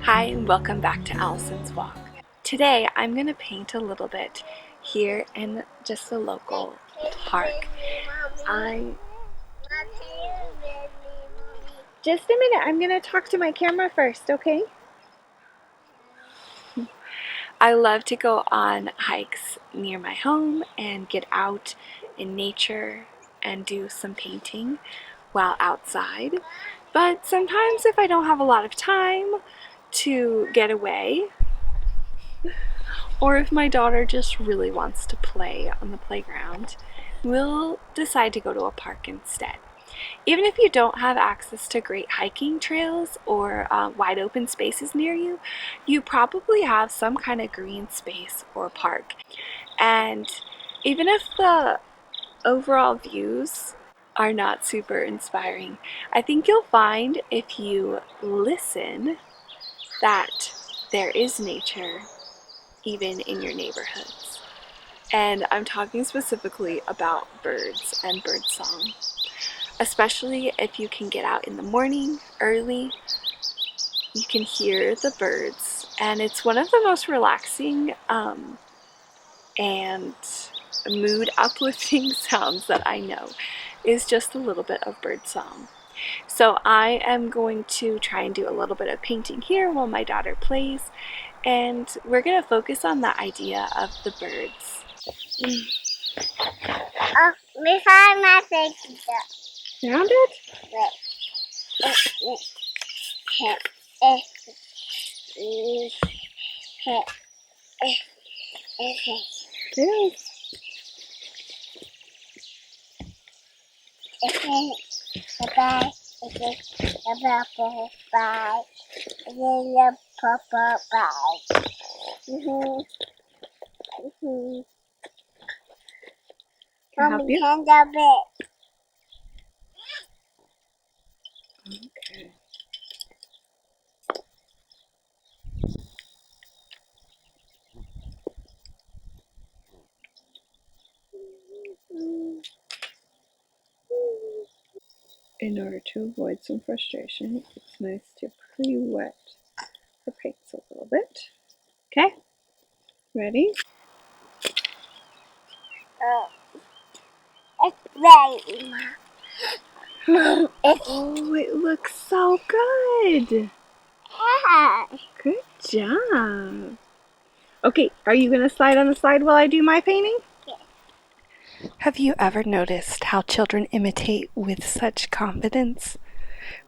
Hi and welcome back to Allison's Walk. Today I'm going to paint a little bit here in just a local park. Just a minute, I'm going to talk to my camera first, okay? I love to go on hikes near my home and get out in nature and do some painting while outside. But sometimes if I don't have a lot of time to get away, or if my daughter just really wants to play on the playground, we'll decide to go to a park instead. Even if you don't have access to great hiking trails or wide open spaces near you, you probably have some kind of green space or park. And even if the overall views are not super inspiring, I think you'll find if you listen that there is nature even in your neighborhoods. And I'm talking specifically about birds and birdsong. Especially if you can get out in the morning early, you can hear the birds, and it's one of the most relaxing and mood uplifting sounds that I know is just a little bit of bird song. So I am going to try and do a little bit of painting here while my daughter plays, and we're going to focus on the idea of the birds. Oh, we found my face. Found it? Mommy, hand up it. Okay. In order to avoid some frustration, it's nice to pre-wet the paints a little bit. Okay? Ready? It's ready, Mom. Oh, it looks so good! Good job! Okay, are you going to slide on the side while I do my painting? Yes. Have you ever noticed how children imitate with such confidence?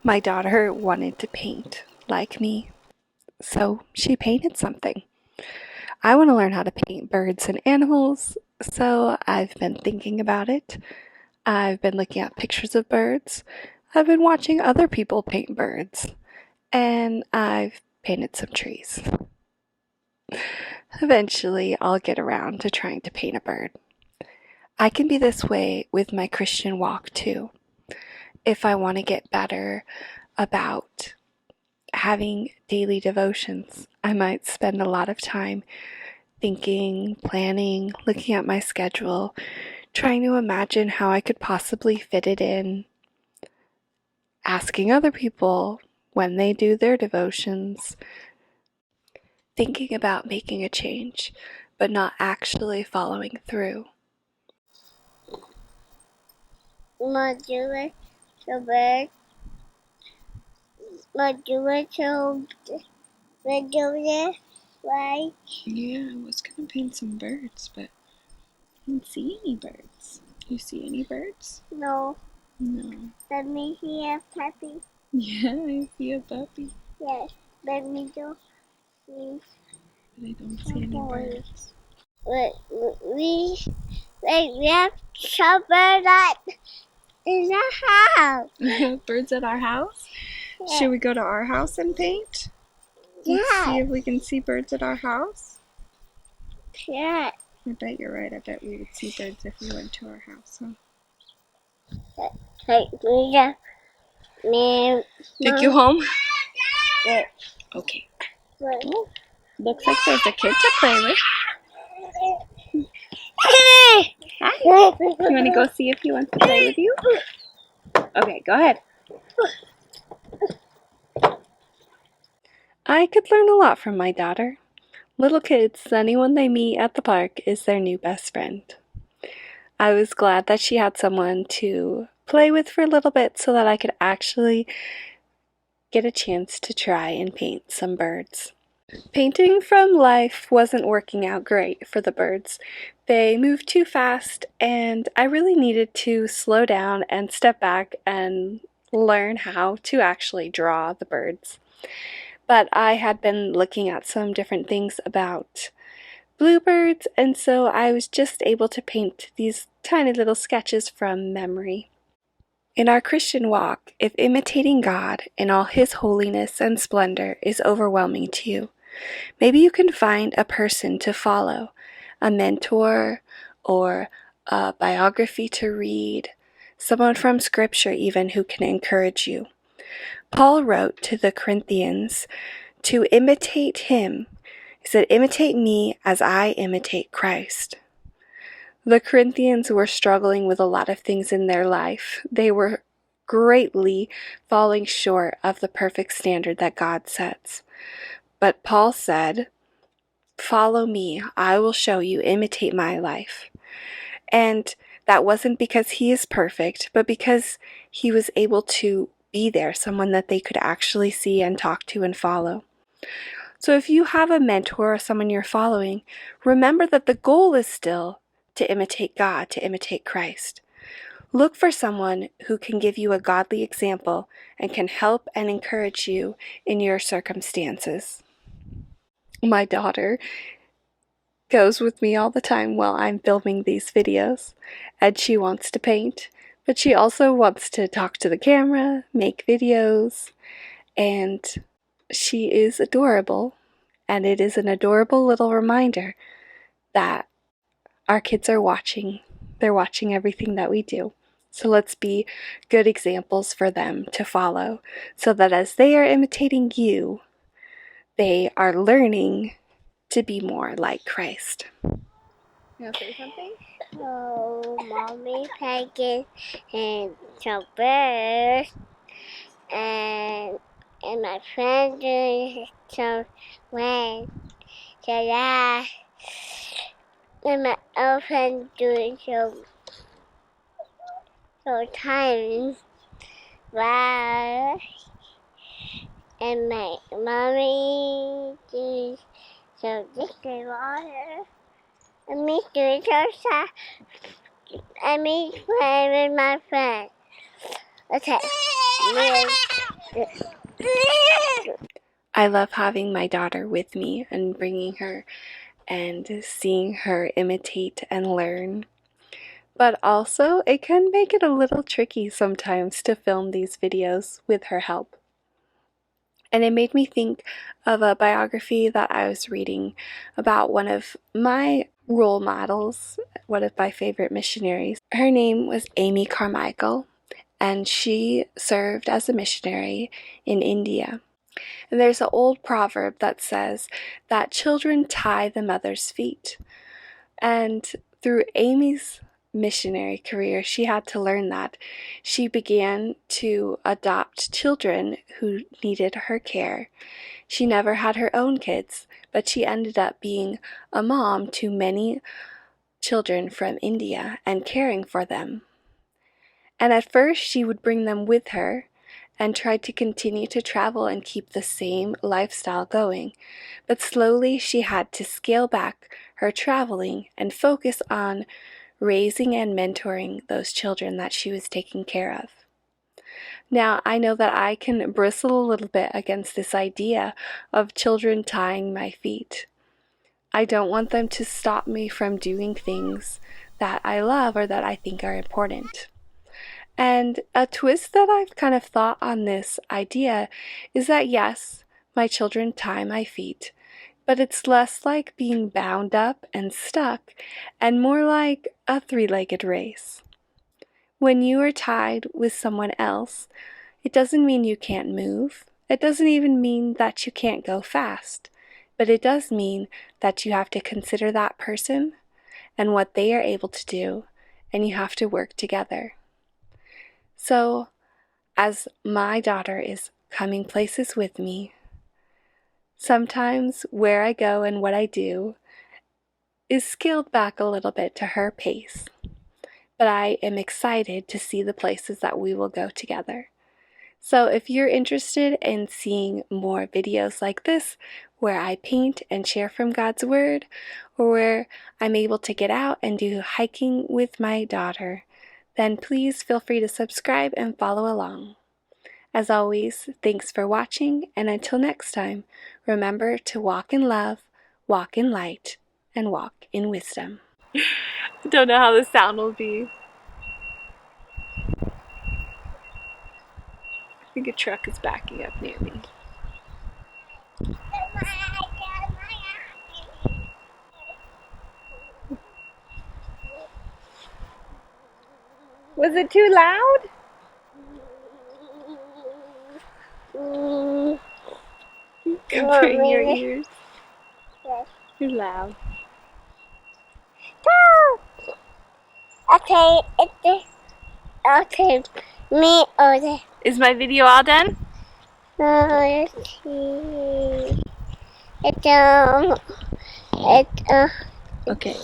My daughter wanted to paint like me, so she painted something. I want to learn how to paint birds and animals, so I've been thinking about it. I've been looking at pictures of birds. I've been watching other people paint birds. And I've painted some trees. Eventually, I'll get around to trying to paint a bird. I can be this way with my Christian walk too. If I want to get better about having daily devotions, I might spend a lot of time thinking, planning, looking at my schedule, trying to imagine how I could possibly fit it in, asking other people when they do their devotions, thinking about making a change, but not actually following through. Do it so bird. Do it so we do this, right? Yeah, I was gonna paint some birds, but I didn't see any birds. You see any birds? No. No. Let me see a puppy. Yeah, I see a puppy. Yes. Let me do see. But I don't see any birds. We have some birds in the house. We have birds at our house? Yeah. Should we go to our house and paint? Let's see if we can see birds at our house. Yeah. I bet you're right. I bet we would see birds if we went to our house, huh? Take you home? Yeah. Okay. Oh, looks like there's a kid to play with. Hi. You want to go see if he wants to play with you? Okay, go ahead. I could learn a lot from my daughter. Little kids, anyone they meet at the park is their new best friend. I was glad that she had someone to play with for a little bit so that I could actually get a chance to try and paint some birds. Painting from life wasn't working out great for the birds. They moved too fast, and I really needed to slow down and step back and learn how to actually draw the birds. But I had been looking at some different things about bluebirds, and so I was just able to paint these tiny little sketches from memory. In our Christian walk, if imitating God in all His holiness and splendor is overwhelming to you, maybe you can find a person to follow, a mentor, or a biography to read, someone from Scripture even who can encourage you. Paul wrote to the Corinthians to imitate him. He said, "Imitate me as I imitate Christ." The Corinthians were struggling with a lot of things in their life. They were greatly falling short of the perfect standard that God sets. But Paul said, "Follow me, I will show you, imitate my life." And that wasn't because he is perfect, but because he was able to be there, someone that they could actually see and talk to and follow. So if you have a mentor or someone you're following, remember that the goal is still to imitate God, to imitate Christ. Look for someone who can give you a godly example and can help and encourage you in your circumstances. My daughter goes with me all the time while I'm filming these videos, and she wants to paint, but she also wants to talk to the camera, make videos, and she is adorable, and it is an adorable little reminder that our kids are watching. They're watching everything that we do. So let's be good examples for them to follow, so that as they are imitating you, they are learning to be more like Christ. You want to say something? So, mommy painted and some birds, and my friend doing some rain. So yeah, and my other friend doing some time. Wow. And my mommy doing some distilled water. And me doing some stuff. And me playing with my friend. Okay. I love having my daughter with me and bringing her and seeing her imitate and learn. But also, it can make it a little tricky sometimes to film these videos with her help. And it made me think of a biography that I was reading about one of my role models, one of my favorite missionaries. Her name was Amy Carmichael, and she served as a missionary in India. And there's an old proverb that says that children tie the mother's feet. And through Amy's missionary career, she had to learn that. She began to adopt children who needed her care. She never had her own kids, but she ended up being a mom to many children from India and caring for them. And at first, she would bring them with her and tried to continue to travel and keep the same lifestyle going. But slowly she had to scale back her traveling and focus on raising and mentoring those children that she was taking care of. Now, I know that I can bristle a little bit against this idea of children tying my feet. I don't want them to stop me from doing things that I love or that I think are important. And a twist that I've kind of thought on this idea is that yes, my children tie my feet, but it's less like being bound up and stuck and more like a three-legged race. When you are tied with someone else, it doesn't mean you can't move. It doesn't even mean that you can't go fast, but it does mean that you have to consider that person and what they are able to do, and you have to work together. So, as my daughter is coming places with me, Sometimes where I go and what I do is scaled back a little bit to her pace, but I am excited to see the places that we will go together. So if you're interested in seeing more videos like this, where I paint and share from God's Word, or where I'm able to get out and do hiking with my daughter, then please feel free to subscribe and follow along. As always, thanks for watching, and until next time, remember to walk in love, walk in light, and walk in wisdom. I don't know how the sound will be. I think a truck is backing up near me. Was it too loud? Cover your ears. Yes. It's loud. Okay, okay, me over. Is my video all done? Let's see. It's Okay.